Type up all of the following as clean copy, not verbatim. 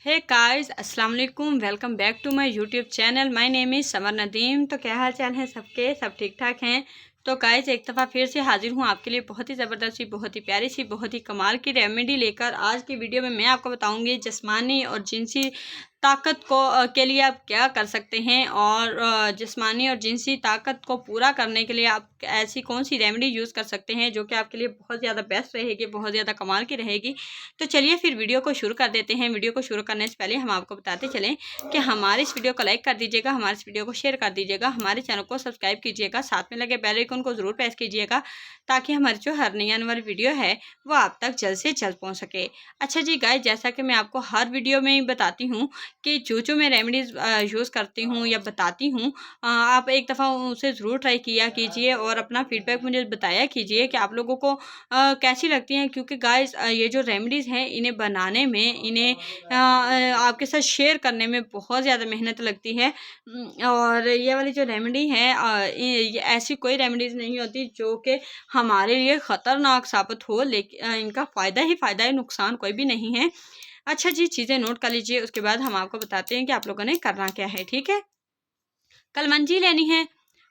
हे guys, अस्सलाम वालेकुम। Welcome back to my YouTube channel. My name is Samar Nadeem. तो क्या हाल चाल है सबके? सब ठीक ठाक हैं। तो गाइस, एक दफ़ा फिर से हाजिर हूँ आपके लिए बहुत ही ज़बरदस्त सी, बहुत ही प्यारी सी, बहुत ही कमाल की रेमेडी लेकर। आज की वीडियो में मैं आपको बताऊंगी जिस्मानी और जिनसी ताकत को के लिए आप क्या कर सकते हैं, और जिस्मानी और जिनसी ताकत को पूरा करने के लिए आप ऐसी कौन सी रेमेडी यूज़ कर सकते हैं जो कि आपके लिए बहुत ज़्यादा बेस्ट रहेगी, बहुत ज़्यादा कमाल की रहेगी। तो चलिए फिर वीडियो को शुरू कर देते हैं। वीडियो को शुरू करने से पहले हम आपको बताते चलें कि हमारे इस वीडियो को लाइक कर दीजिएगा, हमारे इस वीडियो को शेयर कर दीजिएगा, हमारे चैनल को सब्सक्राइब कीजिएगा, साथ में लगे बेल आइकन को ज़रूर प्रेस कीजिएगा ताकि हमारी जो हर नई आने वाली वीडियो है वो आप तक जल्द से जल्द पहुँच सके। अच्छा जी गाइस, जैसा कि मैं आपको हर वीडियो में ही बताती हूँ कि जो मैं रेमेडीज़ यूज़ करती हूँ या बताती हूँ, आप एक दफ़ा उसे ज़रूर ट्राई किया कीजिए और अपना फीडबैक मुझे बताया कीजिए कि आप लोगों को कैसी लगती हैं। क्योंकि गाइस, ये जो रेमेडीज़ हैं इन्हें बनाने में, इन्हें आपके साथ शेयर करने में बहुत ज़्यादा मेहनत लगती है। और ये वाली जो रेमेडी है, ये ऐसी कोई रेमेडीज़ नहीं होती जो कि हमारे लिए ख़तरनाक साबित हो, लेकिन इनका फ़ायदा ही फ़ायदा है, नुकसान कोई भी नहीं है। अच्छा जी, चीज़ें नोट कर लीजिए, उसके बाद हम आपको बताते हैं कि आप लोगों ने करना क्या है, ठीक है? कलमंजी लेनी है।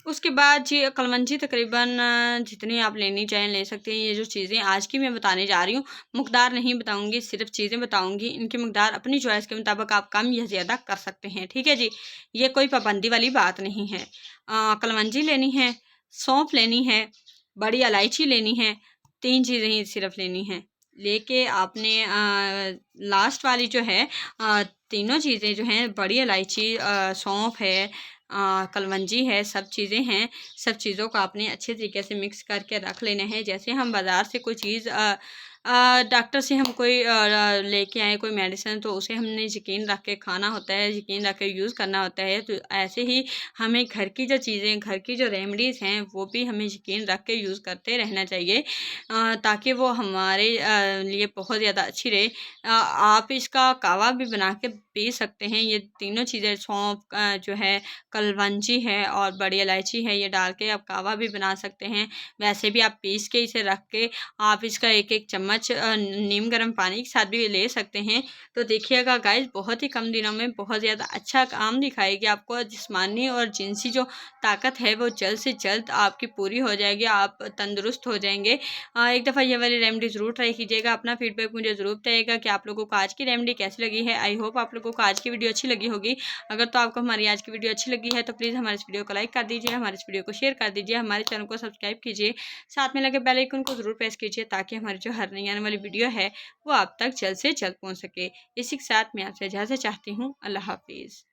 उसके बाद जी कलमंजी तकरीबन जितनी आप लेनी चाहें ले सकते हैं। ये जो चीज़ें आज की मैं बताने जा रही हूँ, मकदार नहीं बताऊँगी, सिर्फ चीज़ें बताऊँगी। इनकी मकदार अपनी चॉइस के मुताबिक आप कम या ज़्यादा कर सकते हैं, ठीक है जी? ये कोई पाबंदी वाली बात नहीं है। कलमंजी लेनी है, सौंफ लेनी है, बड़ी इलायची लेनी है, 3 चीज़ें ही सिर्फ लेनी हैं। लेके आपने लास्ट वाली जो है, तीनों चीज़ें जो हैं, बड़ी इलायची, सौंफ है, कलवंजी है, सब चीज़ें हैं। सब चीज़ों को आपने अच्छे तरीके से मिक्स करके रख लेना है। जैसे हम बाज़ार से कोई चीज़ डॉक्टर से हम कोई लेके आए कोई मेडिसिन, तो उसे हमने यकीन रख के खाना होता है, यकीन रख के यूज़ करना होता है। तो ऐसे ही हमें घर की जो चीज़ें, घर की जो रेमेडीज़ हैं, वो भी हमें यकीन रख के यूज़ करते रहना चाहिए, ताकि वो हमारे लिए बहुत ज़्यादा अच्छी रहे। आप इसका कावा भी बना के पी सकते हैं। ये तीनों चीज़ें, सौंफ जो है, कलवंजी है और बड़ी इलायची है, ये डाल के आप कावा भी बना सकते हैं। वैसे भी आप पीस के इसे रख के आप इसका एक एक चम्मच नीम गर्म पानी के साथ भी ले सकते हैं। तो देखिएगा गाइस, बहुत ही कम दिनों में बहुत ज़्यादा अच्छा काम दिखाएगी आपको। जिस्मानी और जिनसी जो ताकत है वो जल्द से जल्द आपकी पूरी हो जाएगी, आप तंदुरुस्त हो जाएंगे। एक दफ़ा ये वाली रेमेडी ज़रूर ट्राई कीजिएगा। अपना फीडबैक मुझे ज़रूर बताइएगा कि आप लोगों को आज की रेमेडी कैसी लगी है। आई होप आप लोगों को आज की वीडियो अच्छी लगी होगी। अगर तो आपको हमारी आज की वीडियो अच्छी लगी है तो प्लीज़ हमारे इस वीडियो को लाइक कर दीजिए, हमारे इस वीडियो को शेयर कर दीजिए, हमारे चैनल को सब्सक्राइब कीजिए, साथ में लगे बेल आइकन को ज़रूर प्रेस कीजिए ताकि हमारी जो हर नई आने वाली वीडियो है वो आप तक जल्द से जल्द पहुँच सके। इसी के साथ मैं आपसे इजाज़त चाहती हूँ। अल्लाह हाफिज़।